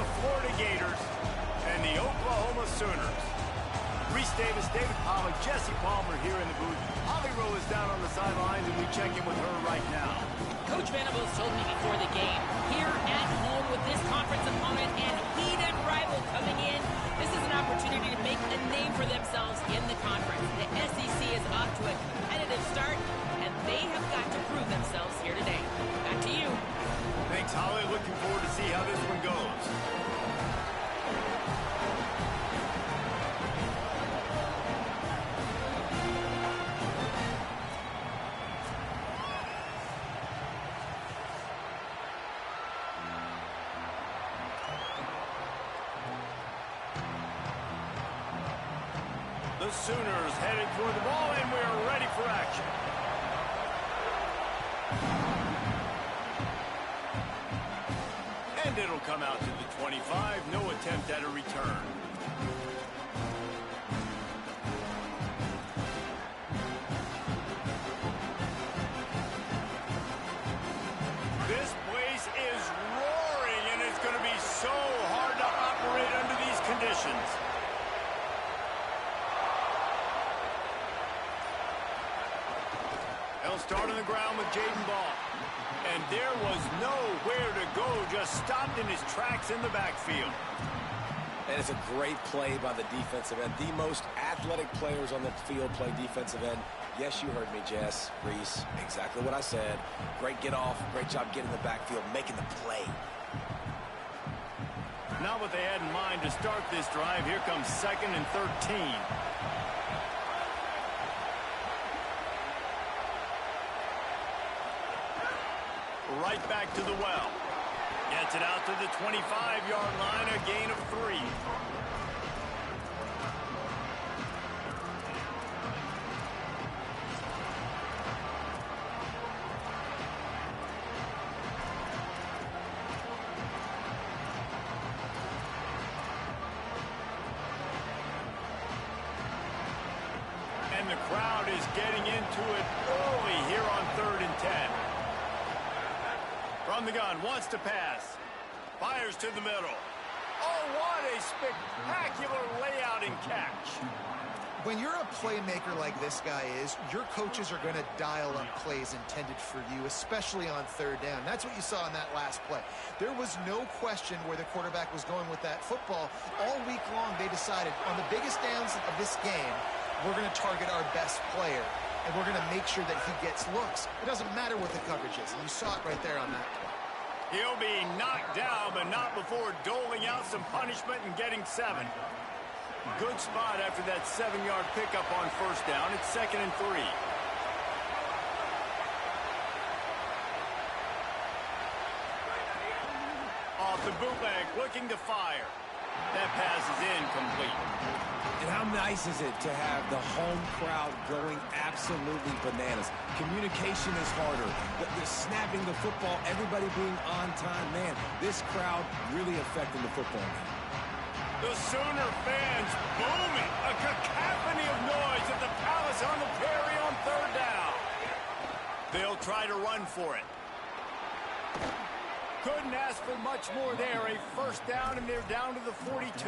the Florida Gators and the Oklahoma Sooners. Reese Davis, David Pollack, Jesse Palmer here in the booth. Holly Rowe is down on the sidelines, and we check in with her right now. Coach Venables told me before the game, here at home with this conference opponent and heated rival coming in, this is an opportunity to make a name for themselves in the conference. The SEC is off to a competitive start, and they have got to prove themselves here today. Back to you. Thanks, Holly. Looking forward to see how this one goes. The Sooners headed for the ball, and we're ready for action. And it'll come out to the 25. No attempt at a return. This place is roaring, and it's going to be so hard to operate under these conditions. They'll start on the ground with Jaden Ball. And there was nowhere to go, just stopped in his tracks in the backfield. And it's a great play by the defensive end. The most athletic players on the field play defensive end. Yes, you heard me, Jess, Reese. Exactly what I said. Great get off. Great job getting the backfield, making the play. Not what they had in mind to start this drive. Here comes 2nd and 13. Right back to the well. Gets it out to the 25-yard line, a gain of 3. And the crowd is getting into it early here on 3rd and 10. From the gun, wants to pass. Fires to the middle. Oh, what a spectacular layout and catch. When you're a playmaker like this guy is, your coaches are going to dial up plays intended for you, especially on 3rd down. That's what you saw in that last play. There was no question where the quarterback was going with that football. All week long, they decided on the biggest downs of this game, we're going to target our best player. And we're going to make sure that he gets looks. It doesn't matter what the coverage is. And you saw it right there on that play. He'll be knocked down, but not before doling out some punishment and getting 7. Good spot after that 7-yard pickup on 1st down. It's 2nd and 3. Off the bootleg, looking to fire. That pass is incomplete. And how nice is it to have the home crowd going absolutely bananas? Communication is harder. The snapping the football, everybody being on time. Man, this crowd really affecting the football game. The Sooner fans booming. A cacophony of noise at the Palace on the Prairie on 3rd down. They'll try to run for it. Couldn't ask for much more there. A 1st down, and they're down to the 42.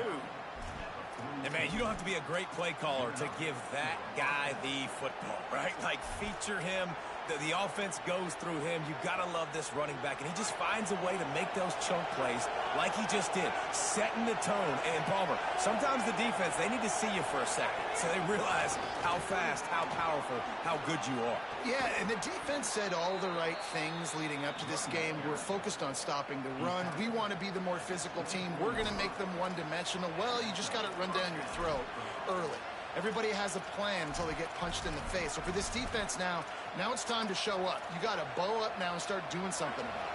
And, man, you don't have to be a great play caller to give that guy the football, right? Like, feature him. The offense goes through him. You got to love this running back. And he just finds a way to make those chunk plays like he just did, setting the tone. And, Palmer, sometimes the defense, they need to see you for a second so they realize how fast, how powerful, how good you are. Yeah, and the defense said all the right things leading up to this game. We're focused on stopping the run. We want to be the more physical team. We're going to make them one-dimensional. Well, you just got to run down your throat early. Everybody has a plan until they get punched in the face. So for this defense now it's time to show up. You got to bow up now and start doing something about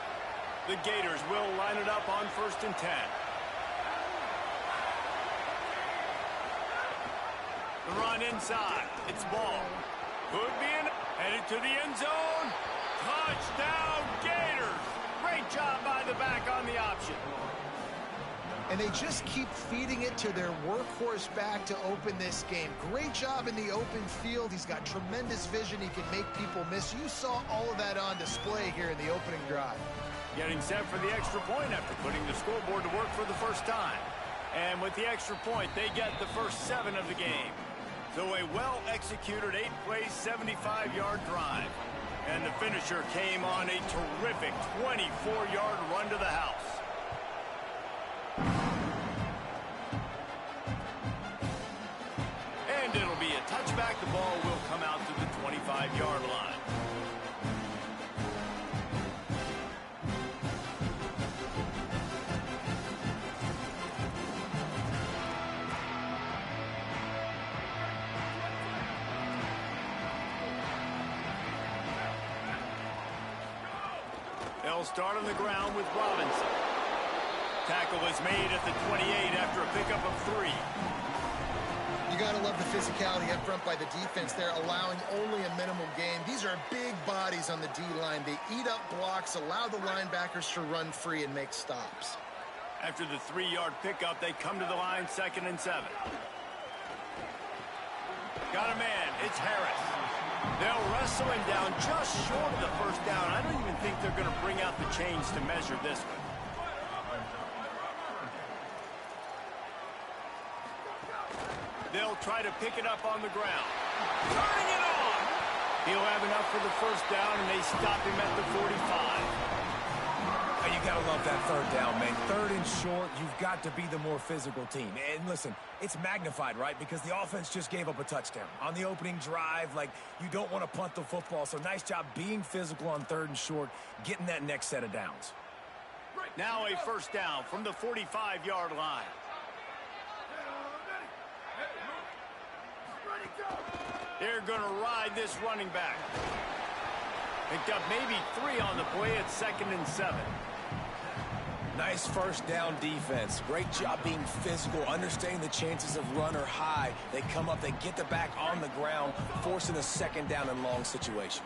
it. The Gators will line it up on 1st and 10. The run inside. It's Ball. Could be headed to the end zone. Touchdown, Gators. Great job by the back on the option. And they just keep feeding it to their workhorse back to open this game. Great job in the open field. He's got tremendous vision. He can make people miss. You saw all of that on display here in the opening drive. Getting set for the extra point after putting the scoreboard to work for the first time. And with the extra point, they get the first 7 of the game. So a well-executed 8-play, 75-yard drive. And the finisher came on a terrific 24-yard run to the house. And it'll be a touchback. The ball will come out to the 25-yard line. They'll start on the ground with Robinson. Tackle is made at the 28 after a pickup of 3. You got to love the physicality up front by the defense there, allowing only a minimum gain. These are big bodies on the D-line. They eat up blocks, allow the linebackers to run free and make stops. After the 3-yard pickup, they come to the line 2nd and 7. Got a man. It's Harris. They'll wrestle him down just short of the first down. I don't even think they're going to bring out the chains to measure this one. They'll try to pick it up on the ground. Turning it on! He'll have enough for the first down, and they stop him at the 45. You got to love that 3rd down, man. 3rd and short, you've got to be the more physical team. And listen, it's magnified, right? Because the offense just gave up a touchdown. On the opening drive, like, you don't want to punt the football. So nice job being physical on 3rd and short, getting that next set of downs. Now a first down from the 45-yard line. They're going to ride this running back. Picked up maybe 3 on the play at 2nd and 7. Nice first down defense. Great job being physical, understanding the chances of run or high. They come up, they get the back on the ground, forcing a 2nd down and long situation.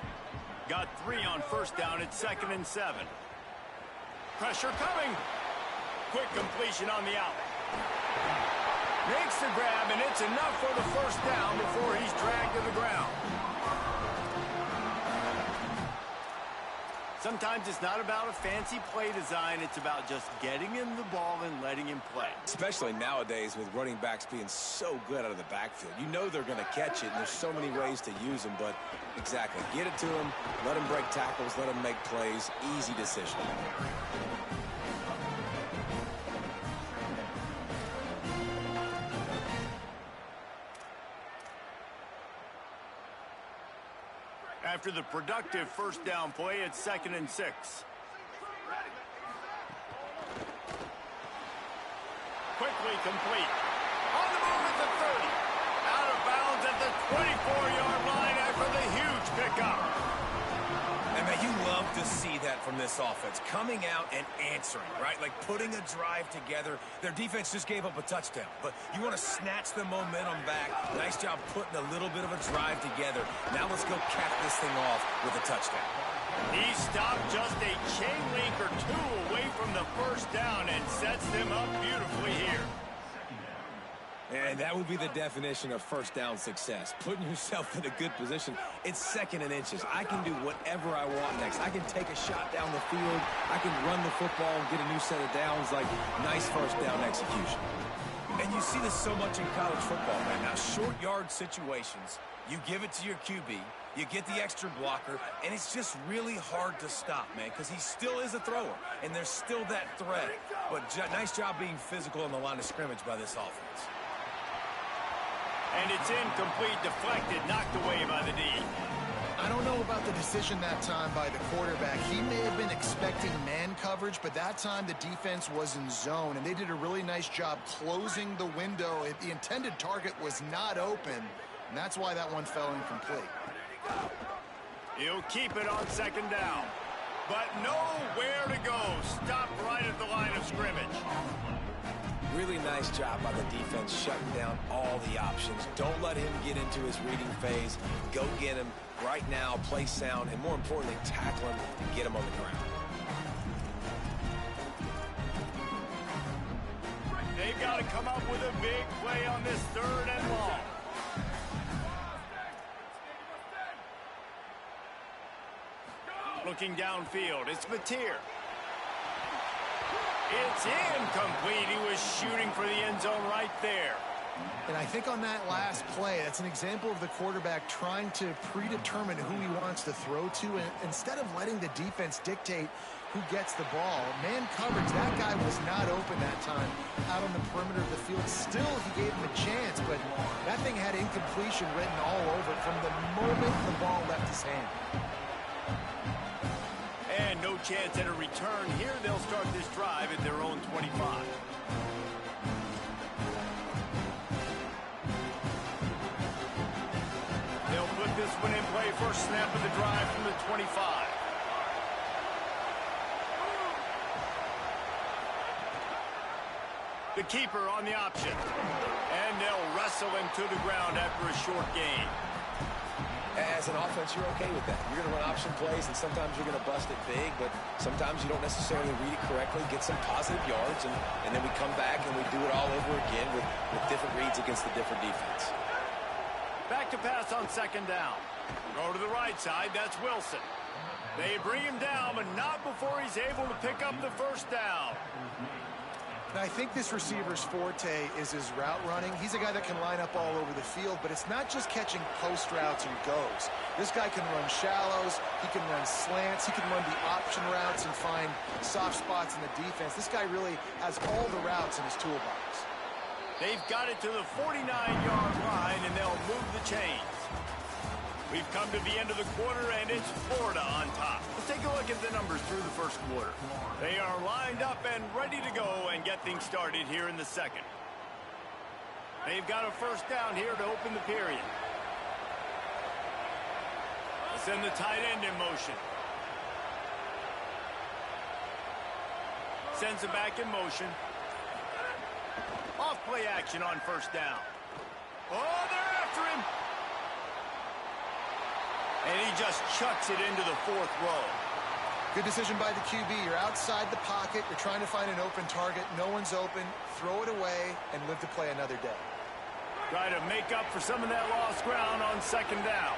Got 3 on first down at 2nd and 7. Pressure coming. Quick completion on the out. Makes the grab, and it's enough for the first down before he's dragged to the ground. Sometimes it's not about a fancy play design. It's about just getting him the ball and letting him play. Especially nowadays with running backs being so good out of the backfield. You know they're going to catch it, and there's so many ways to use them. But exactly, get it to them, let them break tackles, let them make plays. Easy decision. After the productive first down play, it's 2nd and 6. Quickly complete. On the move at the 30. Out of bounds at the 24-yard line after the huge pickup. And man, you love to see that from this offense. Coming out and answering, right? Like putting a drive together. Their defense just gave up a touchdown, but you want to snatch the momentum back. Nice job putting a little bit of a drive together. Now let's go cap this thing off with a touchdown. He stopped just a chain link or 2 away from the first down and sets them up beautifully here. And that would be the definition of first down success. Putting yourself in a good position. It's 2nd and inches. I can do whatever I want next. I can take a shot down the field. I can run the football and get a new set of downs. Like, nice first down execution. And you see this so much in college football, man. Now, short yard situations, you give it to your QB, you get the extra blocker, and it's just really hard to stop, man, because he still is a thrower, and there's still that threat. But nice job being physical on the line of scrimmage by this offense. And it's incomplete, deflected, knocked away by the D. I don't know about the decision that time by the quarterback. He may have been expecting man coverage, but that time the defense was in zone, and they did a really nice job closing the window. The intended target was not open, and that's why that one fell incomplete. He'll keep it on 2nd down, but nowhere to go. Stopped right at the line of scrimmage. Really nice job by the defense shutting down all the options. Don't let him get into his reading phase. Go get him right now, play sound, and more importantly, tackle him and get him on the ground. They've got to come up with a big play on this 3rd and long. Looking downfield, it's Mateer. It's incomplete. He was shooting for the end zone right there. And I think on that last play, that's an example of the quarterback trying to predetermine who he wants to throw to, and instead of letting the defense dictate who gets the ball. Man coverage, that guy was not open that time out on the perimeter of the field. Still, he gave him a chance, but that thing had incompletion written all over it from the moment the ball left his hand. And no chance at a return here. They'll start this drive at their own 25. They'll put this one in play. First snap of the drive from the 25. The keeper on the option. And they'll wrestle him to the ground after a short gain. As an offense, you're okay with that. You're going to run option plays, and sometimes you're going to bust it big, but sometimes you don't necessarily read it correctly, get some positive yards, and then we come back and we do it all over again with different reads against the different defense. Back to pass on second down. Go to the right side. That's Wilson. They bring him down, but not before he's able to pick up the first down. Now, I think this receiver's forte is his route running. He's a guy that can line up all over the field, but it's not just catching post routes and goes. This guy can run shallows, he can run slants, he can run the option routes and find soft spots in the defense. This guy really has all the routes in his toolbox. They've got it to the 49-yard line, and they'll move the chains. We've come to the end of the quarter, and it's Florida on top. Let's take a look at the numbers through the first quarter. They are lined up and ready to go and get things started here in the second. They've got a first down here to open the period. They'll send the tight end in motion. Sends it back in motion. Off play action on first down. Oh, they're after him. And he just chucks it into the fourth row. Good decision by the QB. You're outside the pocket. You're trying to find an open target. No one's open. Throw it away and live to play another day. Try to make up for some of that lost ground on second down.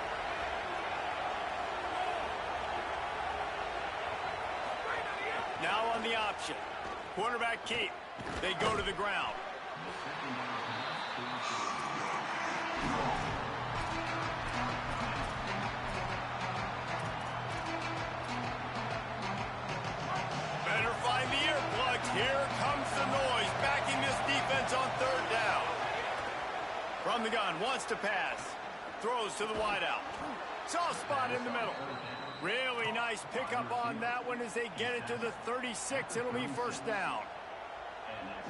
Now on the option. Quarterback keep. They go to the ground. Better find the earplugs. Here comes the noise, backing this defense on third down. From the gun, wants to pass. Throws to the wideout. Soft spot in the middle. Really nice pickup on that one as they get it to the 36. It'll be first down.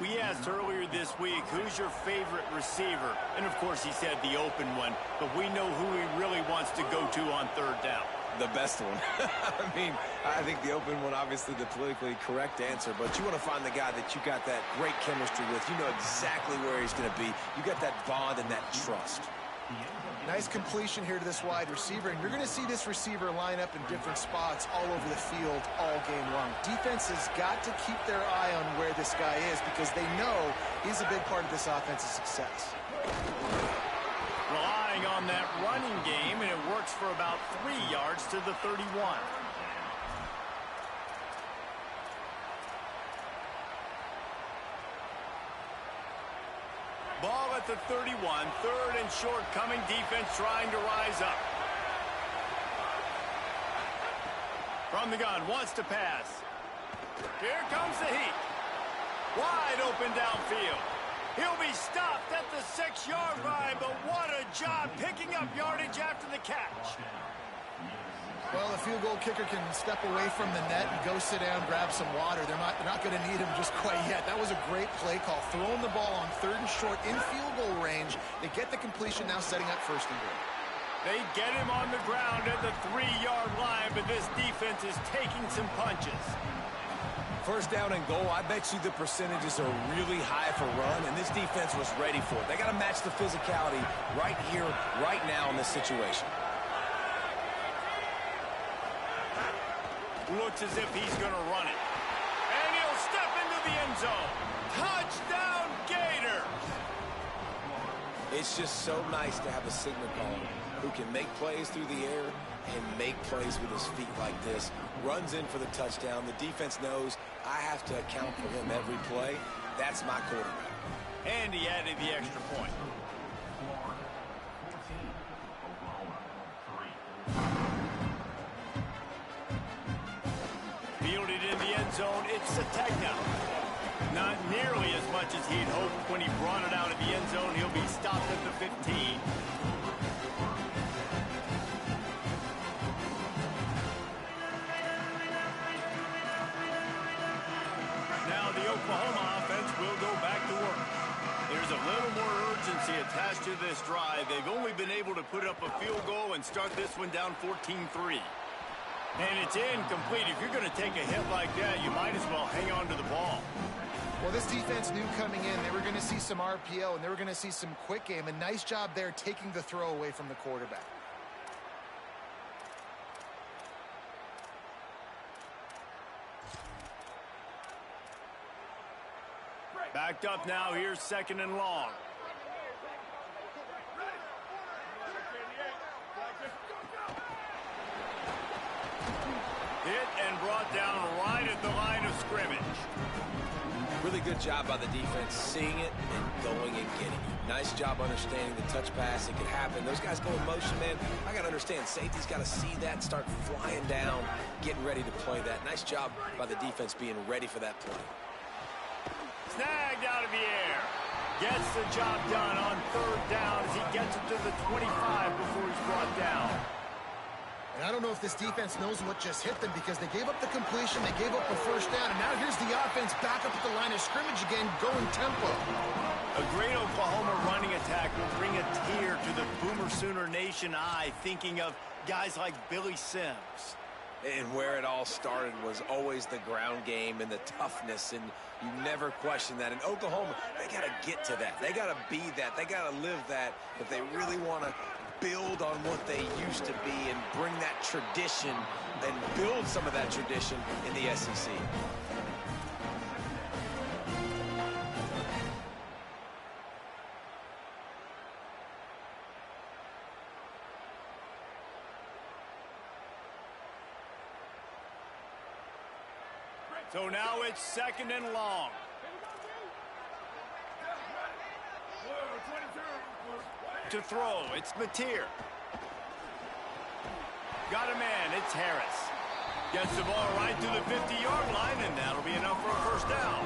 We asked earlier this week, who's your favorite receiver? And, of course, he said the open one. But we know who he really wants to go to on third down. The best one. I mean, I think the open one, obviously the politically correct answer, but you want to find the guy that you got that great chemistry with. You know exactly where he's going to be. You got that bond and that trust. Nice completion here to this wide receiver, and you're going to see this receiver line up in different spots all over the field all game long. Defense has got to keep their eye on where this guy is because they know he's a big part of this offense's success. Relying on that running game, and it works for about 3 yards to the 31. Ball at the 31, third and short coming, defense trying to rise up. From the gun, wants to pass. Here comes the heat. Wide open downfield. He'll be stopped at the 6-yard line, but what a job picking up yardage after the catch. Well, the field goal kicker can step away from the net and go sit down, grab some water. They're not going to need him just quite yet. That was a great play call. Throwing the ball on third and short in field goal range. They get the completion, now setting up first and goal. They get him on the ground at the 3-yard line, but this defense is taking some punches. First down and goal, I bet you the percentages are really high for run, and this defense was ready for it. They got to match the physicality right here, right now in this situation. Looks as if he's going to run it. And he'll step into the end zone. Touchdown, Gators! It's just so nice to have a signal caller who can make plays through the air and make plays with his feet like this. Runs in for the touchdown. The defense knows I have to account for him every play. That's my quarterback. And he added the extra point. Fielded in the end zone, it's Sategna. Not nearly as much as he'd hoped when he brought it out of the end zone. He'll be stopped at the 15. Now the Oklahoma offense will go back to work. There's a little more urgency attached to this drive. They've only been able to put up a field goal and start this one down 14-3. And it's incomplete. If you're going to take a hit like that, you might as well hang on to the ball. Well, this defense knew coming in they were going to see some RPO and they were going to see some quick game. A nice job there taking the throw away from the quarterback. Backed up now. Here's 2nd and long. Hit and brought down right at the line of scrimmage. Really good job by the defense seeing it and going and getting it. Nice job understanding the touch pass. It could happen. Those guys go in motion, man. I got to understand. Safety's got to see that, start flying down, getting ready to play that. Nice job by the defense being ready for that play. Snagged out of the air. Gets the job done on 3rd down as he gets it to the 25 before he's brought down. And I don't know if this defense knows what just hit them because they gave up the completion, they gave up a 1st down, and now here's the offense back up at the line of scrimmage again, going tempo. A great Oklahoma running attack will bring a tear to the Boomer Sooner Nation eye, thinking of guys like Billy Sims. And where it all started was always the ground game and the toughness, and you never question that. In Oklahoma, they got to get to that. They got to be that. They got to live that if they really want to build on what they used to be and bring that tradition and build some of that tradition in the SEC. So now it's 2nd and long. To throw, it's Mateer. Got a man, it's Harris. Gets the ball right to the 50-yard line, and that'll be enough for a 1st down.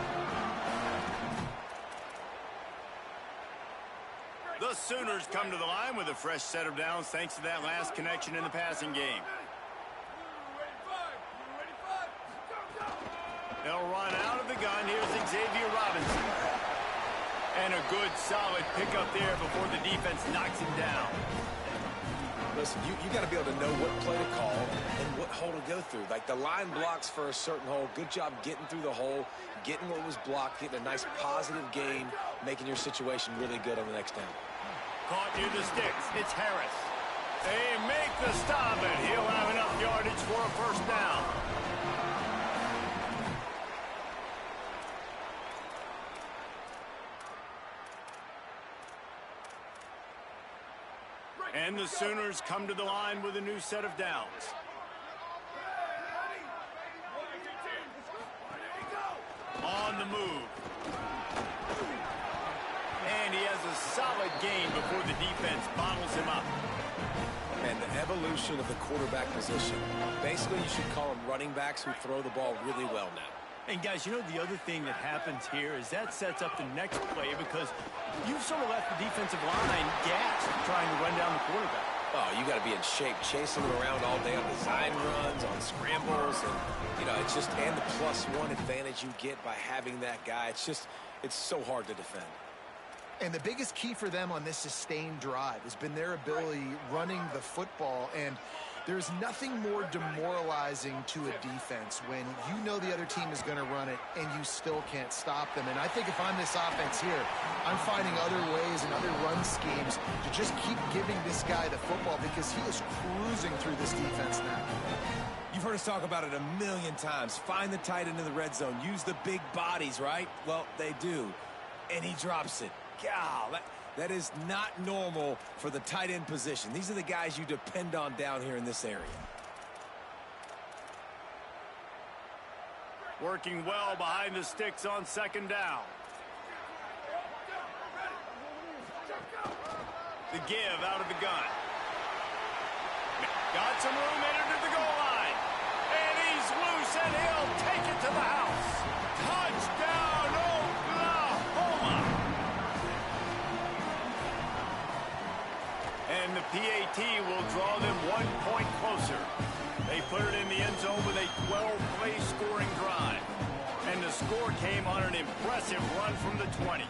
The Sooners come to the line with a fresh set of downs thanks to that last connection in the passing game. They'll run out of the gun. Here's Xavier Robinson. And a good, solid pickup there before the defense knocks him down. Listen, you got to be able to know what play to call and what hole to go through. Like the line blocks for a certain hole. Good job getting through the hole, getting what was blocked, getting a nice positive gain, making your situation really good on the next down. Caught near the sticks. It's Harris. They make the stop, and he'll have enough yardage for a 1st down. And the Sooners come to the line with a new set of downs. On the move. And he has a solid gain before the defense bottles him up. And the evolution of the quarterback position. Basically, you should call them running backs who throw the ball really well now. And guys, you know the other thing that happens here is that sets up the next play because you've sort of left the defensive line gassed trying to run down the quarterback. Oh, you got to be in shape, chasing him around all day on design runs, on scrambles, and it's just and the +1 advantage you get by having that guy. It's so hard to defend. And the biggest key for them on this sustained drive has been their ability running the football. And there's nothing more demoralizing to a defense when you know the other team is going to run it and you still can't stop them. And I think if I'm this offense here, I'm finding other ways and other run schemes to just keep giving this guy the football because he is cruising through this defense now. You've heard us talk about it a million times. Find the tight end in the red zone. Use the big bodies, right? Well, they do. And he drops it. God, That is not normal for the tight end position. These are the guys you depend on down here in this area. Working well behind the sticks on second down. The give out of the gun. Got some room into the goal line. And he's loose, and he'll take it to the house. Touchdown, Oklahoma! And the PAT will draw them 1 point closer. They put it in the end zone with a 12-play scoring drive. And the score came on an impressive run from the 20.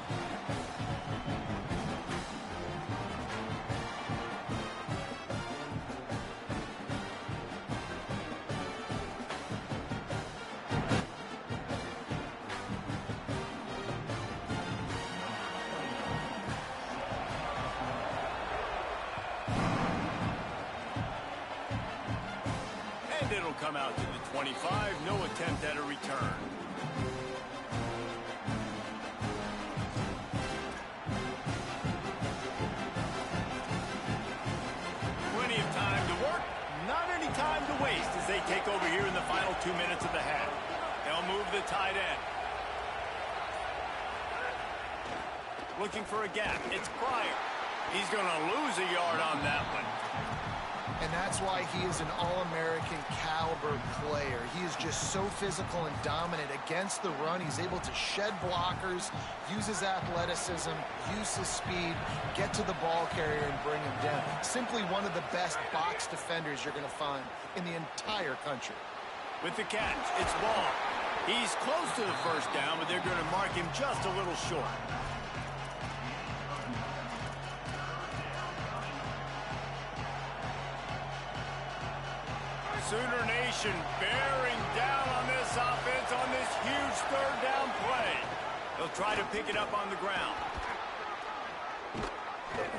It'll come out to the 25. No attempt at a return. Plenty of time to work. Not any time to waste as they take over here in the final 2 minutes of the half. They'll move the tight end. Looking for a gap. It's Pryor. He's going to lose a yard on that one. And that's why he is an All-American caliber player. He is just so physical and dominant against the run. He's able to shed blockers, use his athleticism, use his speed, get to the ball carrier and bring him down. Simply one of the best box defenders you're going to find in the entire country. With the catch, it's Ball. He's close to the first down, but they're going to mark him just a little short. Sooner Nation bearing down on this offense on this huge third down play. They'll try to pick it up on the ground.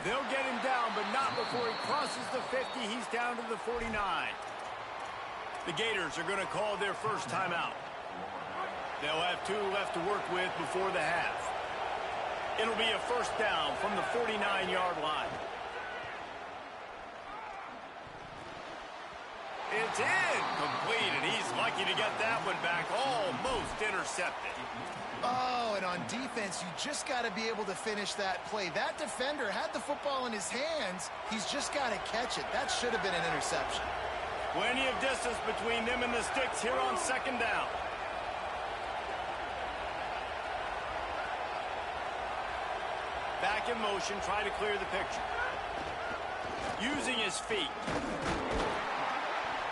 They'll get him down, but not before he crosses the 50. He's down to the 49. The Gators are going to call their first timeout. They'll have 2 left to work with before the half. It'll be a first down from the 49-yard line. It's in, complete, and he's lucky to get that one back, almost intercepted. Oh, and on defense, you just got to be able to finish that play. That defender had the football in his hands. He's just got to catch it. That should have been an interception. Plenty of distance between them and the sticks here on second down. Back in motion, try to clear the picture. Using his feet.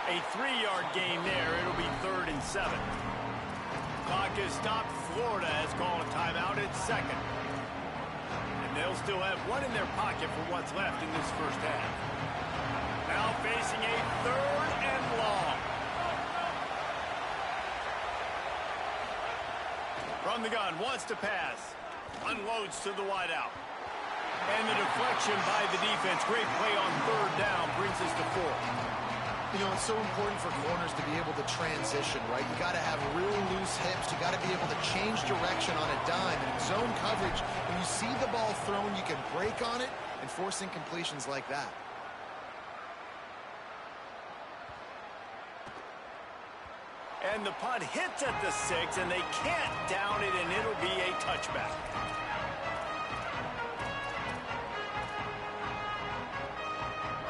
A 3-yard gain there. It'll be 3rd and 7. Clock is stopped. Florida has called a timeout at second. And they'll still have 1 in their pocket for what's left in this first half. Now facing a 3rd and long. From the gun, wants to pass. Unloads to the wideout. And the deflection by the defense. Great play on 3rd down brings us to 4th. You know, it's so important for corners to be able to transition, right? You got to have real loose hips. You got to be able to change direction on a dime. And in zone coverage, when you see the ball thrown, you can break on it and force incompletions like that. And the punt hits at the 6, and they can't down it, and it'll be a touchback.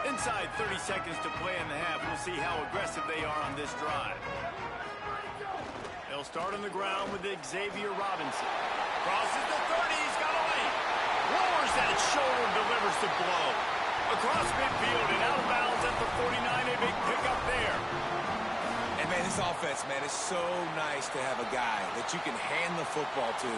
Inside 30 seconds to play in the half. We'll see how aggressive they are on this drive. They'll start on the ground with Xavier Robinson. Crosses the 30. He's got a lane. Lowers that shoulder, delivers the blow. Across midfield and out of bounds at the 49. A big pickup there. And, man, this offense, man, is so nice to have a guy that you can hand the football to,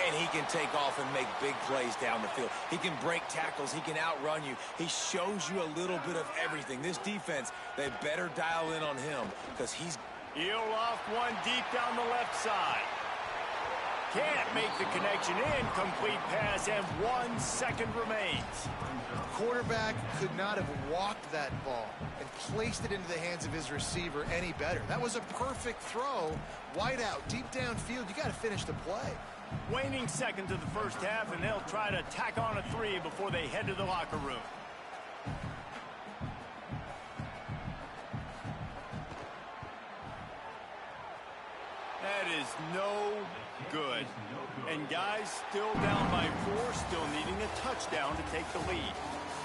and he can take off and make big plays down the field. He can break tackles. He can outrun you. He shows you a little bit of everything. This defense, they better dial in on him because he's... He'll loft one deep down the left side. Can't make the connection. Incomplete pass, and 1 second remains. Quarterback could not have walked that ball and placed it into the hands of his receiver any better. That was a perfect throw. Wide out, deep downfield. You got to finish the play. Waning seconds of the first half, and they'll try to tack on a 3 before they head to the locker room. That is no good. And guys still down by 4, still needing a touchdown to take the lead.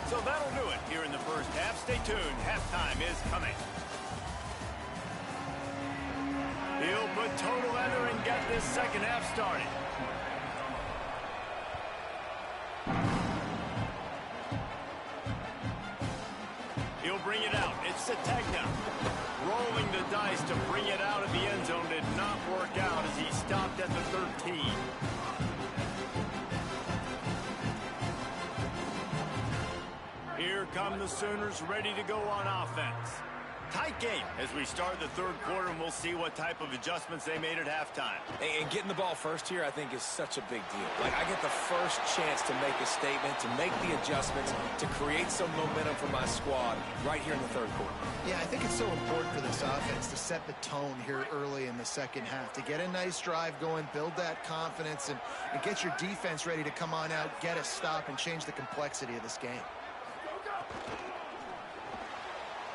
So that'll do it here in the first half. Stay tuned. Halftime is coming. He'll put total leather and get this second half started. He'll bring it out. It's Sategna. Rolling the dice to bring it out of the end zone did not work out as he stopped at the 13. Here come the Sooners ready to go on offense. Tight game as we start the third quarter, and we'll see what type of adjustments they made at halftime. And getting the ball first here, I think, is such a big deal. Like, I get the first chance to make a statement, to make the adjustments, to create some momentum for my squad right here in the third quarter. Yeah, I think it's so important for this offense to set the tone here early in the second half, to get a nice drive going, build that confidence, and get your defense ready to come on out, get a stop, and change the complexity of this game.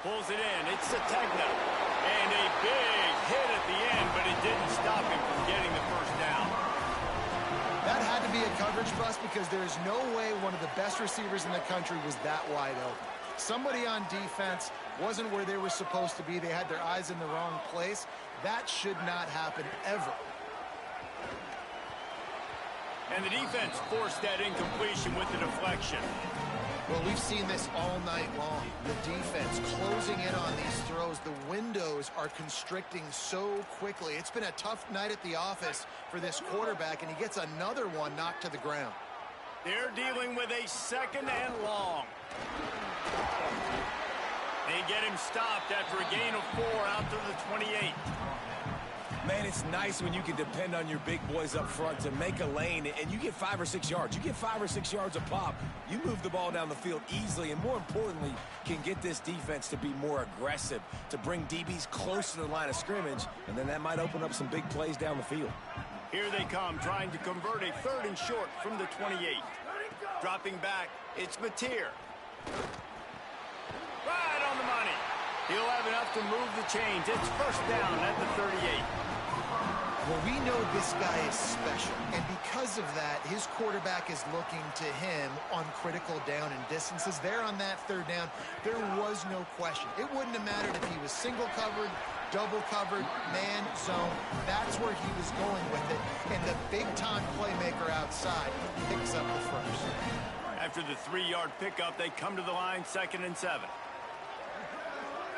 Pulls it in. It's Sategna. And a big hit at the end, but it didn't stop him from getting the first down. That had to be a coverage bust because there is no way one of the best receivers in the country was that wide open. Somebody on defense wasn't where they were supposed to be. They had their eyes in the wrong place. That should not happen ever. And the defense forced that incompletion with the deflection. Well, we've seen this all night long. The defense closing in on these throws. The windows are constricting so quickly. It's been a tough night at the office for this quarterback, and he gets another one knocked to the ground. They're dealing with a second and long. They get him stopped after a gain of 4 out to the 28. Man, it's nice when you can depend on your big boys up front to make a lane, and you get 5 or 6 yards. You get 5 or 6 yards a pop. You move the ball down the field easily, and more importantly, can get this defense to be more aggressive, to bring DBs close to the line of scrimmage, and then that might open up some big plays down the field. Here they come, trying to convert a 3rd and short from the 28. Dropping back, it's Mateer. Right on the money. He'll have enough to move the chains. It's first down at the 38. Well, we know this guy is special, and because of that, his quarterback is looking to him on critical down and distances. There on that 3rd down, there was no question. It wouldn't have mattered if he was single covered, double covered, man, zone. That's where he was going with it, and the big-time playmaker outside picks up the first. After the 3-yard pickup, they come to the line, 2nd and 7.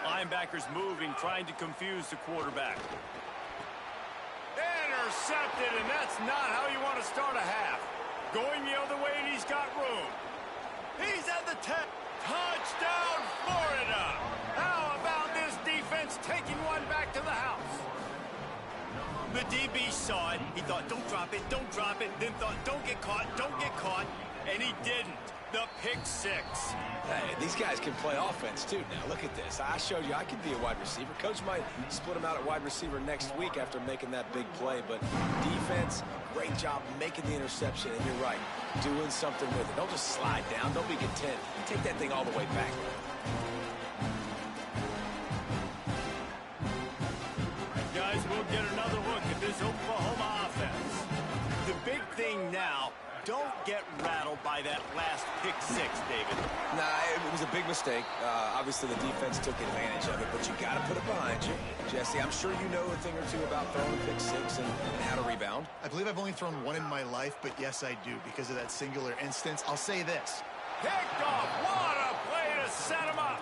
Linebackers moving, trying to confuse the quarterback. Intercepted, and that's not how you want to start a half. Going the other way, and he's got room. He's at the 10. Touchdown, Florida! How about this defense taking one back to the house? The DB saw it. He thought, don't drop it, then thought, don't get caught, and he didn't. The pick 6. Hey, these guys can play offense, too. Now, look at this. I showed you I could be a wide receiver. Coach might split him out at wide receiver next week after making that big play. But defense, great job making the interception. And you're right, doing something with it. Don't just slide down. Don't be content. Take that thing all the way back. Guys, we'll get another look at this Oklahoma offense. The big thing now, don't get rattled by that last pick 6, David. Nah, it was a big mistake. Obviously, the defense took advantage of it, but you got to put it behind you. Jesse, I'm sure you know a thing or two about throwing pick 6 and how to rebound. I believe I've only thrown one in my life, but yes, I do, because of that singular instance. I'll say this. Picked off. What a play to set him up.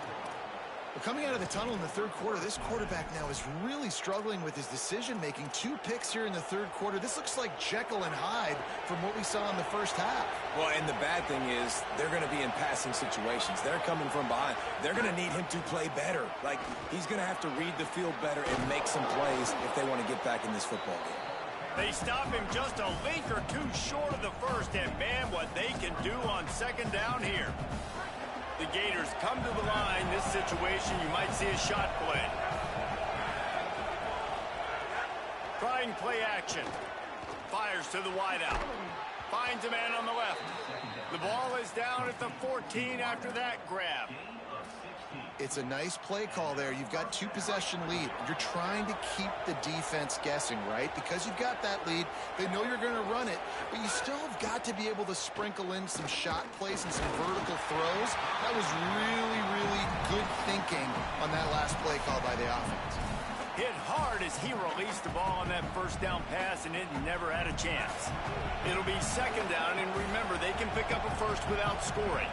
Well, coming out of the tunnel in the 3rd quarter, this quarterback now is really struggling with his decision-making. 2 picks here in the 3rd quarter. This looks like Jekyll and Hyde from what we saw in the first half. Well, and the bad thing is they're going to be in passing situations. They're coming from behind. They're going to need him to play better. Like, he's going to have to read the field better and make some plays if they want to get back in this football game. They stop him just a link or 2 short of the first, and man, what they can do on 2nd down here. The Gators come to the line. This situation, you might see a shot play. Trying play action. Fires Rodgers to the wideout. Finds a man on the left. The ball is down at the 14 after that grab. It's a nice play call there. You've got 2-possession lead. You're trying to keep the defense guessing, right? Because you've got that lead, they know you're going to run it, but you still have got to be able to sprinkle in some shot plays and some vertical throws. That was really, really good thinking on that last play call by the offense. Hit hard as he released the ball on that first down pass, and it never had a chance. It'll be second down, and remember, they can pick up a first without scoring.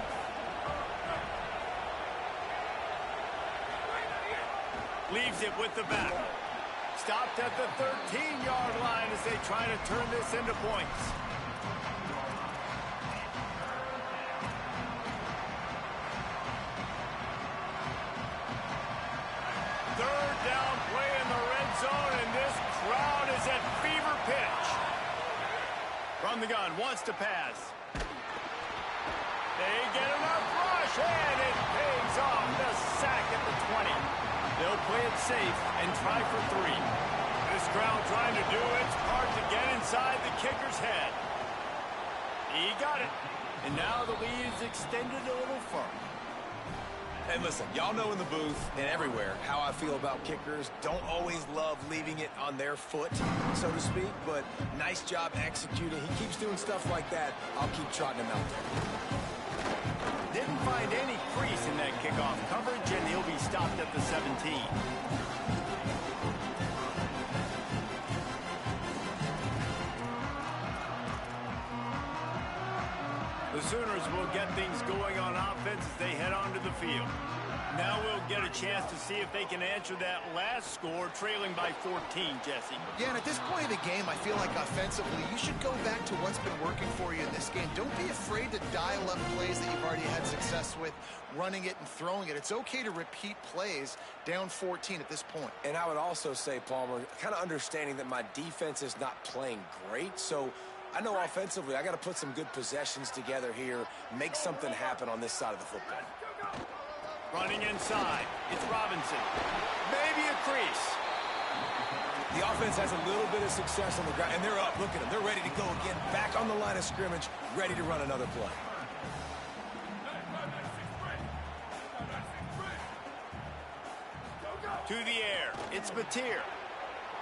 Leaves it with the back. Stopped at the 13-yard line as they try to turn this into points. Third down play in the red zone, and this crowd is at fever pitch. From the gun, wants to pass. They get enough rush, and it pays off. The sack at the 20. They'll play it safe and try for 3. This crowd trying to do its part to get inside the kicker's head. He got it. And now the lead is extended a little further. And listen, y'all know in the booth and everywhere how I feel about kickers. Don't always love leaving it on their foot, so to speak, but nice job executing. He keeps doing stuff like that. I'll keep trotting him out there. Didn't find any crease in that kickoff coverage, and he'll be stopped at the 17. The Sooners will get things going on offense as they head onto the field. Now we'll get a chance to see if they can answer that last score, trailing by 14, Jesse. Yeah, and at this point of the game, I feel like offensively, you should go back to what's been working for you in this game. Don't be afraid to dial up plays that you've already had success with, running it and throwing it. It's okay to repeat plays down 14 at this point. And I would also say, Palmer, kind of understanding that my defense is not playing great, so I know offensively I got to put some good possessions together here, make something happen on this side of the football. Running inside, it's Robinson. Maybe a crease. The offense has a little bit of success on the ground, and they're up. Look at them. They're ready to go again, back on the line of scrimmage, ready to run another play. To the air, it's Batir.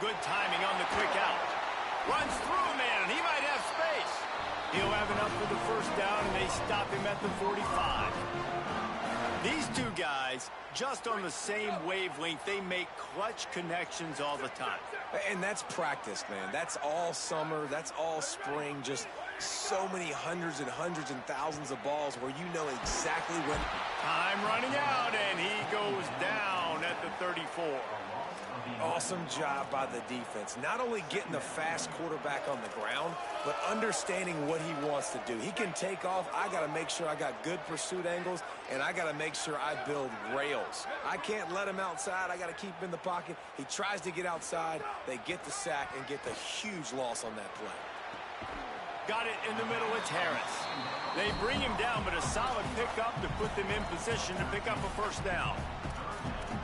Good timing on the quick out. Runs through a man, and he might have space. He'll have enough for the first down, and they stop him at the 45. These two guys, just on the same wavelength, they make clutch connections all the time. And that's practice, man. That's all summer. That's all spring. Just so many hundreds and thousands of balls where you know exactly when. Time running out, and he goes down at the 34. Awesome job by the defense. Not only getting the fast quarterback on the ground, but understanding what he wants to do. He can take off. I got to make sure I got good pursuit angles, and I got to make sure I build rails. I can't let him outside. I got to keep him in the pocket. He tries to get outside. They get the sack and get the huge loss on that play. Got it in the middle. It's Harris. They bring him down, but a solid pickup to put them in position to pick up a first down.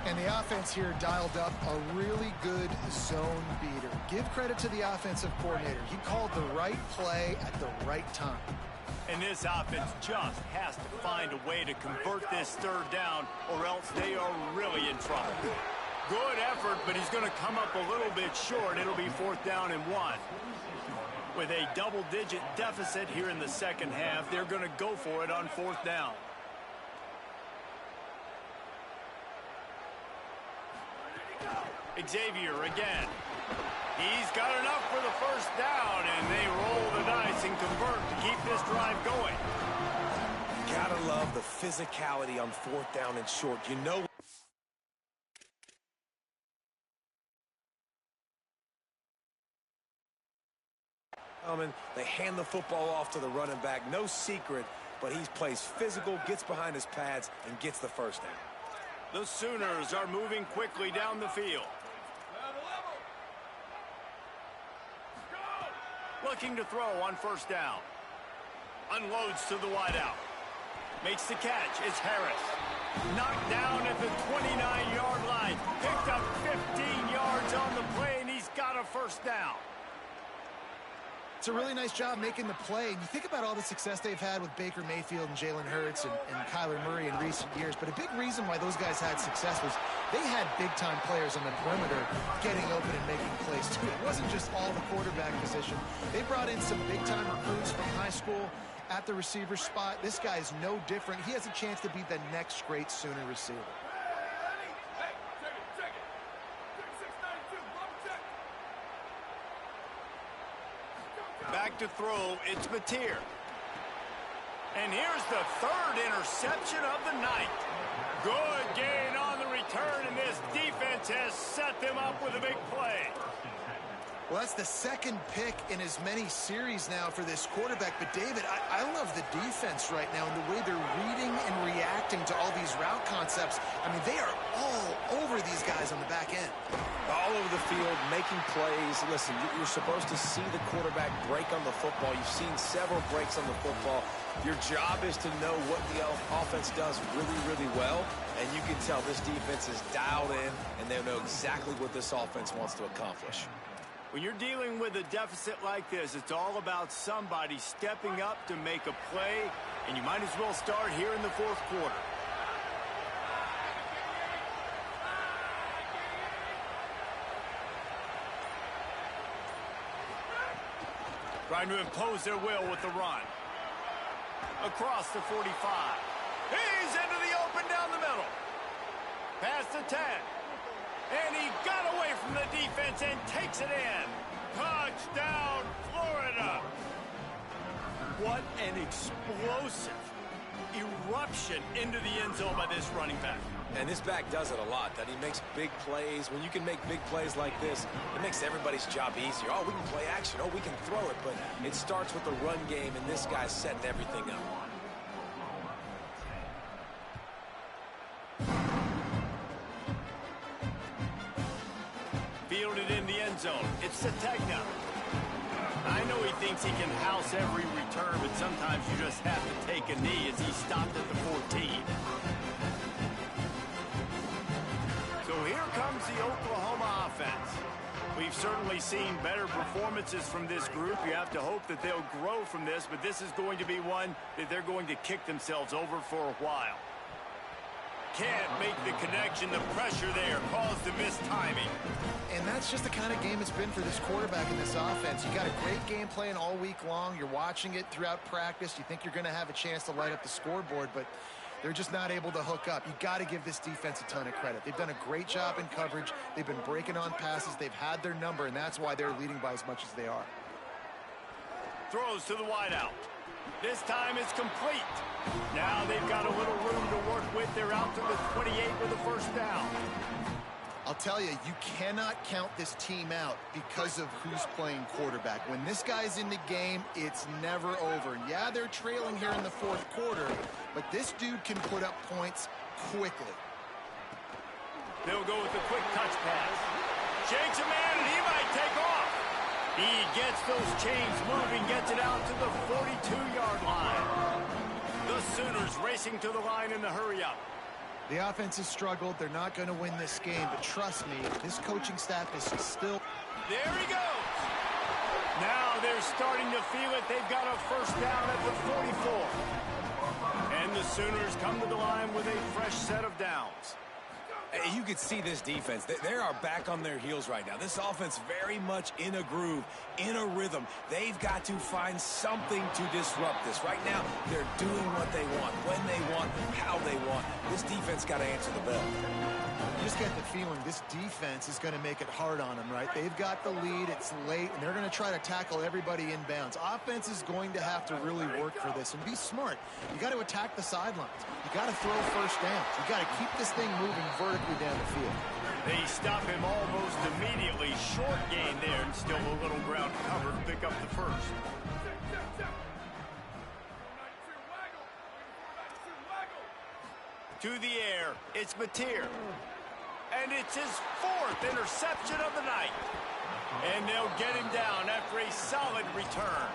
And the offense here dialed up a really good zone beater. Give credit to the offensive coordinator. He called the right play at the right time. And this offense just has to find a way to convert this third down, or else they are really in trouble. Good effort, but he's going to come up a little bit short. It'll be 4th down and 1. With a double-digit deficit here in the second half, they're going to go for it on 4th down. Xavier again. He's got enough for the first down, and they roll the dice and convert to keep this drive going. Gotta love the physicality on 4th down and short. You know. They hand the football off to the running back. No secret, but he plays physical, gets behind his pads, and gets the first down. The Sooners are moving quickly down the field. Looking to throw on 1st down. Unloads to the wideout. Makes the catch. It's Harris. Knocked down at the 29-yard line. Picked up 15 yards on the play, and he's got a first down. It's a really nice job making the play. And you think about all the success they've had with Baker Mayfield and Jalen Hurts and Kyler Murray in recent years. But a big reason why those guys had success was they had big-time players on the perimeter getting open and making plays, too. It wasn't just all the quarterback position. They brought in some big-time recruits from high school at the receiver spot. This guy is no different. He has a chance to be the next great Sooner receiver. Back to throw, it's Mateer. And here's the third interception of the night. Good gain on the return, and this defense has set them up with a big play. Well, that's the second pick in as many series now for this quarterback. But, David, I love the defense right now and the way they're reading and reacting to all these route concepts. I mean, they are all over these guys on the back end. All over the field, making plays. Listen, you're supposed to see the quarterback break on the football. You've seen several breaks on the football. Your job is to know what the offense does really, really well. And you can tell this defense is dialed in, and they know exactly what this offense wants to accomplish. When you're dealing with a deficit like this, it's all about somebody stepping up to make a play, and you might as well start here in the fourth quarter. Trying to impose their will with the run. Across the 45. He's into the open down the middle. Past the 10. And he got away from the defense and takes it in. Touchdown, Florida. What an explosive eruption into the end zone by this running back. And this back does it a lot, that he makes big plays. When you can make big plays like this, it makes everybody's job easier. Oh, we can play action. Oh, we can throw it. But it starts with the run game, and this guy's setting everything up. Fielded in the end zone. It's Sategna. I know he thinks he can house every return, but sometimes you just have to take a knee as he stopped at the 14. So here comes the Oklahoma offense. We've certainly seen better performances from this group. You have to hope that they'll grow from this, but this is going to be one that they're going to kick themselves over for a while. Can't make the connection. The pressure there caused the missed timing. And that's just the kind of game it's been for this quarterback in this offense. You got a great game plan all week long. You're watching it throughout practice. You think you're going to have a chance to light up the scoreboard, but they're just not able to hook up. You got to give this defense a ton of credit. They've done a great job in coverage. They've been breaking on passes. They've had their number, and that's why they're leading by as much as they are. Throws to the wideout. This time it's complete. Now they've got a little room to work with. They're out to the 28 with a first down. I'll tell you, you cannot count this team out because of who's playing quarterback. When this guy's in the game, it's never over. Yeah, they're trailing here in the fourth quarter, but this dude can put up points quickly. They'll go with a quick touch pass. Shakes a man, and he might take off. He gets those chains moving, gets it out to the 42-yard line. The Sooners racing to the line in the hurry-up. The offense has struggled. They're not going to win this game, but trust me, this coaching staff is still... There he goes. Now they're starting to feel it. They've got a first down at the 44. And the Sooners come to the line with a fresh set of downs. You could see this defense. They are back on their heels right now. This offense very much in a groove, in a rhythm. They've got to find something to disrupt this. Right now, they're doing what they want, when they want, how they want. This defense got to answer the bell. You just get the feeling this defense is going to make it hard on them, right? They've got the lead. It's late, and they're going to try to tackle everybody inbounds. Offense is going to have to really work for this and be smart. You got to attack the sidelines. You got to throw first downs. You got to keep this thing moving vertically down the field. They stop him almost immediately. Short gain there, and still a little ground cover to pick up the first. To the air, it's Mateer. And it's his fourth interception of the night. And they'll get him down after a solid return.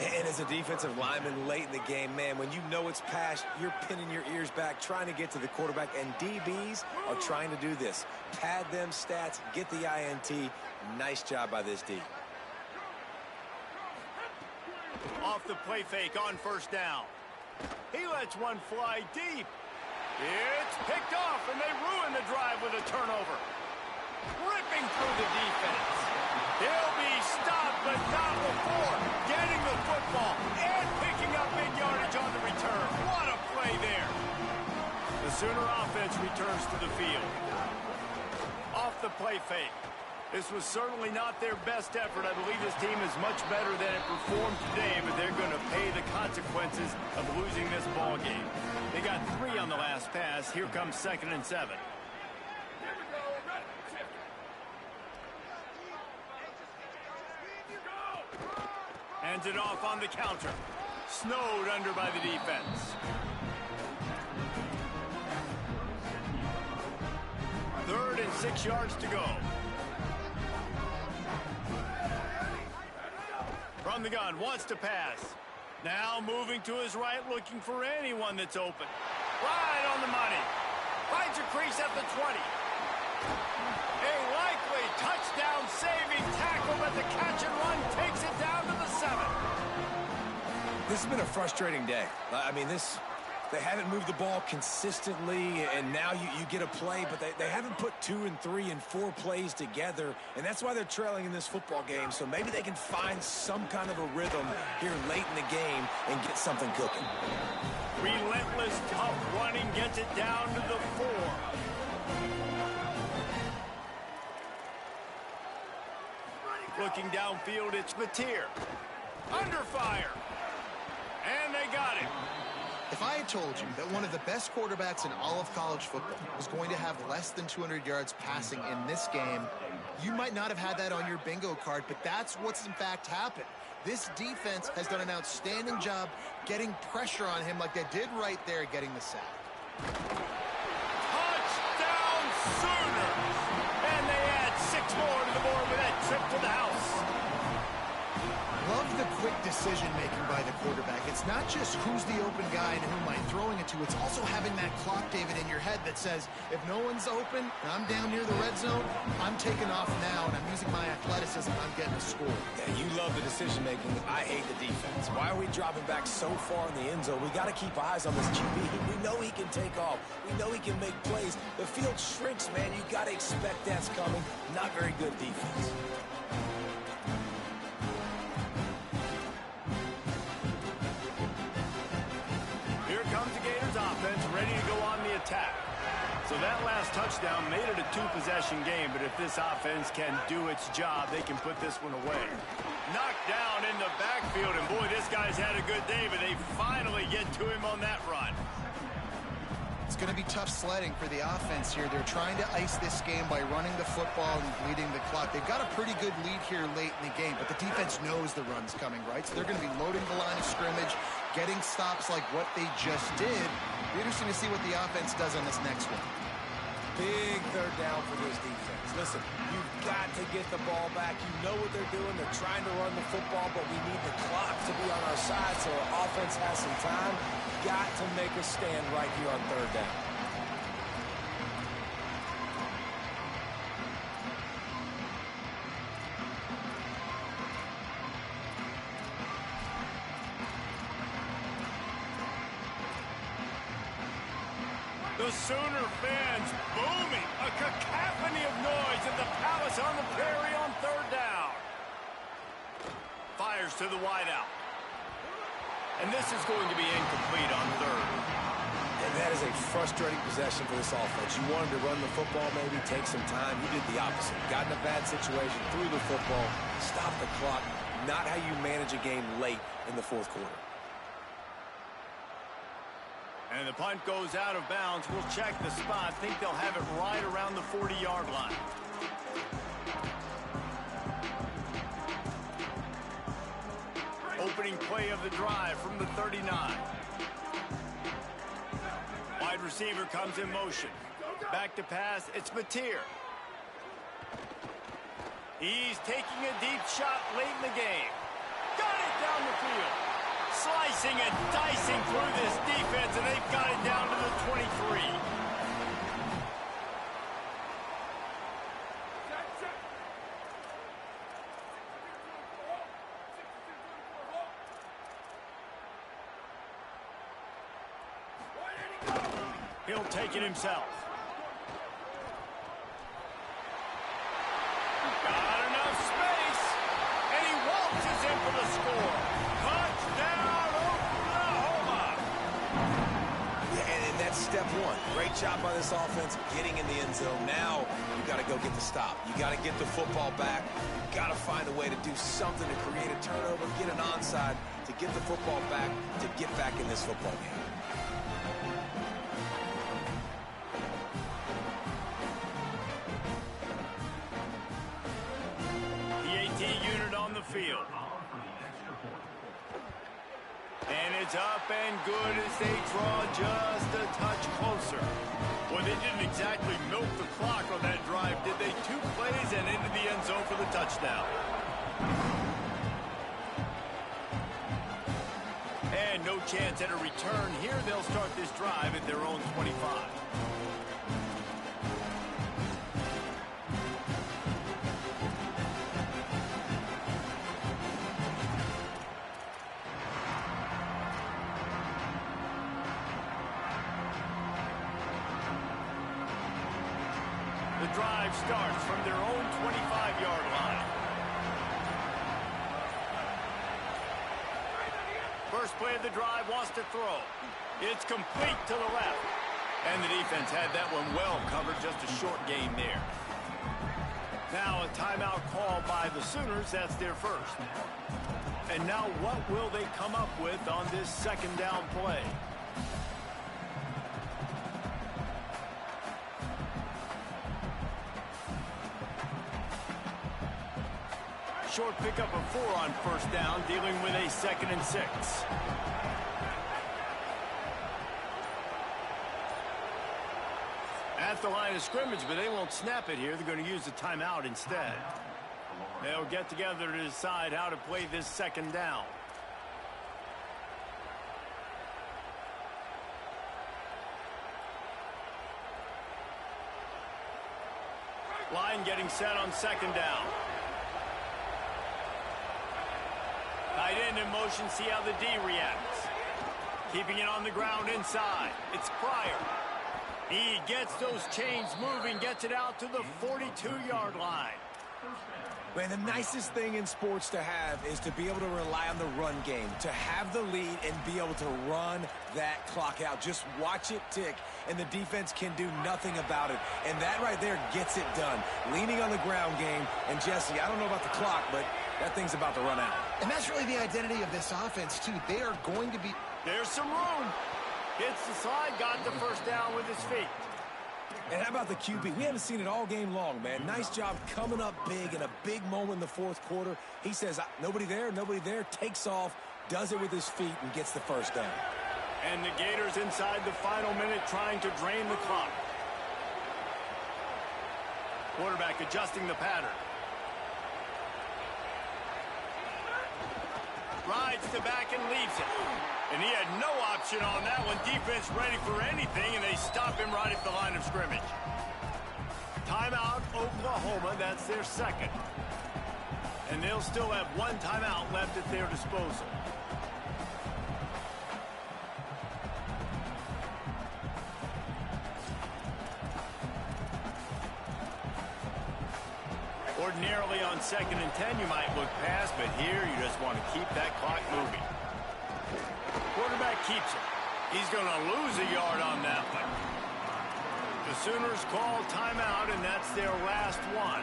And as a defensive lineman late in the game, man, when you know it's past, you're pinning your ears back, trying to get to the quarterback, and DBs are trying to do this. Pad them stats, get the INT. Nice job by this D. Off the play fake on first down. He lets one fly deep. It's picked off, and they ruin the drive with a turnover. Ripping through the defense. He'll be stopped, but not before getting the football and picking up big yardage on the return. What a play there. The Sooner offense returns to the field. Off the play fake. This was certainly not their best effort. I believe this team is much better than it performed today, but they're going to pay the consequences of losing this ball game. They got 3 on the last pass. Here comes 2nd and 7. Hands it off on the counter. Snowed under by the defense. 3rd and 6 yards to go. From the gun, wants to pass. Now moving to his right, looking for anyone that's open. Right on the money. Finds a crease at the 20. A likely touchdown-saving tackle, but the catch and run takes it down to the 7. This has been a frustrating day. I mean, they haven't moved the ball consistently, and now you get a play, but they haven't put 2 and 3 and 4 plays together, and that's why they're trailing in this football game. So maybe they can find some kind of a rhythm here late in the game and get something cooking. Relentless, tough running gets it down to the 4. Looking downfield, it's Mateer. Under fire. And they got him. If I had told you that one of the best quarterbacks in all of college football was going to have less than 200 yards passing in this game, you might not have had that on your bingo card, but that's what's in fact happened. This defense has done an outstanding job getting pressure on him like they did right there getting the sack. Touchdown Sooners! And they add 6 more to the board with that trip to the house. Love the quick decision-making by the quarterback. It's not just who's the open guy and who am I throwing it to. It's also having that clock, David, in your head that says, if no one's open and I'm down near the red zone, I'm taking off now, and I'm using my athleticism, and I'm getting a score. Yeah, you love the decision-making. I hate the defense. Why are we dropping back so far in the end zone? We got to keep eyes on this QB. We know he can take off. We know he can make plays. The field shrinks, man. You got to expect that's coming. Not very good defense. Offense ready to go on the attack. So that last touchdown made it a 2-possession game, but if this offense can do its job, they can put this one away. Knocked down in the backfield, and boy, this guy's had a good day, but they finally get to him on that run. It's going to be tough sledding for the offense here. They're trying to ice this game by running the football and bleeding the clock. They've got a pretty good lead here late in the game, but the defense knows the run's coming, right? So they're going to be loading the line of scrimmage, getting stops like what they just did. Be interesting to see what the offense does on this next one. Big 3rd down for this defense. Listen, you've got to get the ball back. You know what they're doing. They're trying to run the football, but we need the clock to be on our side so our offense has some time. Got to make a stand right here on 3rd down. The Sooner fans booming. A cacophony of noise at the Palace on the Prairie on 3rd down. Fires to the wideout. And this is going to be incomplete on 3rd. And that is a frustrating possession for this offense. You wanted to run the football, maybe take some time. You did the opposite. Got in a bad situation, threw the football, stopped the clock. Not how you manage a game late in the 4th quarter. And the punt goes out of bounds. We'll check the spot. Think they'll have it right around the 40-yard line. Opening play of the drive from the 39. Wide receiver comes in motion. Back to pass. It's Mateer. He's taking a deep shot late in the game. Got it down the field. Slicing and dicing through this defense, and they've got it down to the 23. He'll take it himself. Got enough space, and he waltzes in for the score. Touchdown, Oklahoma! Yeah, and that's step one. Great job by this offense getting in the end zone. Now you got to go get the stop. You got to get the football back. You got to find a way to do something to create a turnover, get an onside, to get the football back, to get back in this football game. Unit on the field. And it's up and good as they draw just a touch closer. Well, they didn't exactly milk the clock on that drive, did they? 2 plays and into the end zone for the touchdown. And no chance at a return here. They'll start this drive at their own 25. The drive starts from their own 25-yard line. First play of the drive, wants to throw. It's complete to the left. And the defense had that one well covered, just a short gain there. Now a timeout called by the Sooners. That's their first. And now what will they come up with on this second down play? Short pickup of 4 on first down, dealing with a 2nd and 6. At the line of scrimmage, but they won't snap it here. They're going to use the timeout instead. They'll get together to decide how to play this second down. Line getting set on second down. Tight end in motion, see how the D reacts. Keeping it on the ground inside. It's Pryor. He gets those chains moving, gets it out to the 42-yard line. Man, the nicest thing in sports to have is to be able to rely on the run game, to have the lead and be able to run that clock out. Just watch it tick, and the defense can do nothing about it. And that right there gets it done. Leaning on the ground game, and Jesse, I don't know about the clock, but that thing's about to run out. And that's really the identity of this offense, too. They are going to be... There's some room. Hits the slide, got the first down with his feet. And how about the QB? We haven't seen it all game long, man. Nice job coming up big in a big moment in the fourth quarter. He says, nobody there, takes off, does it with his feet, and gets the first down. And the Gators inside the final minute trying to drain the clock. Quarterback adjusting the pattern. Rides the back and leads it. And he had no option on that one. Defense ready for anything, and they stop him right at the line of scrimmage. Timeout, Oklahoma. That's their second. And they'll still have one timeout left at their disposal. Ordinarily on 2nd and 10, you might look past, but here you just want to keep that clock moving. Quarterback keeps it. He's going to lose a yard on that one. The Sooners call timeout, and that's their last one.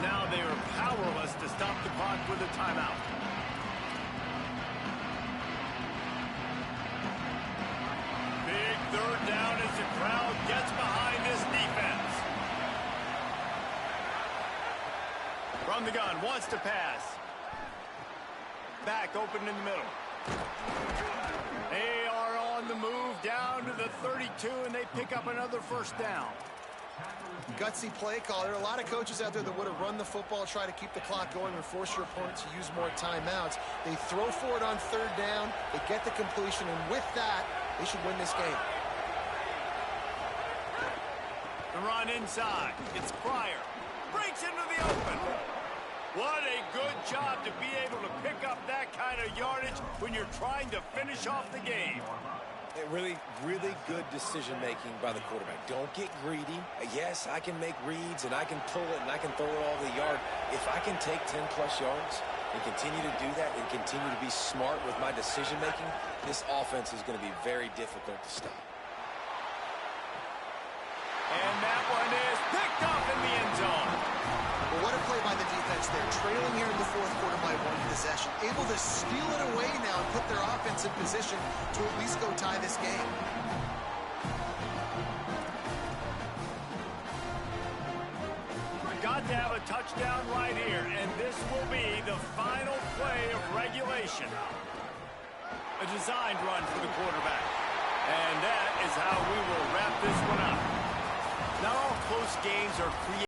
Now they are powerless to stop the clock with a timeout. Big third down as the crowd gets behind this defense. From the gun, wants to pass. Back open in the middle. They are on the move down to the 32, and they pick up another first down. Gutsy play call. There are a lot of coaches out there that would have run the football, try to keep the clock going, and force your opponent to use more timeouts. They throw for it on third down. They get the completion, and with that, they should win this game. The run inside. It's Pryor. Breaks into the open. What a good job to be able to pick up that kind of yardage when you're trying to finish off the game. Really, really good decision-making by the quarterback. Don't get greedy. Yes, I can make reads, and I can pull it, and I can throw it all the yard. If I can take 10-plus yards and continue to do that and continue to be smart with my decision-making, this offense is going to be very difficult to stop. And that one is picked off in the end zone. Well, what a play by the defense there. Trailing here in the fourth quarter by one possession. Able to steal it away now and put their offense in position to at least go tie this game. Got to have a touchdown right here, and this will be the final play of regulation. A designed run for the quarterback. And that is how we will wrap this one up. Not all close games are created.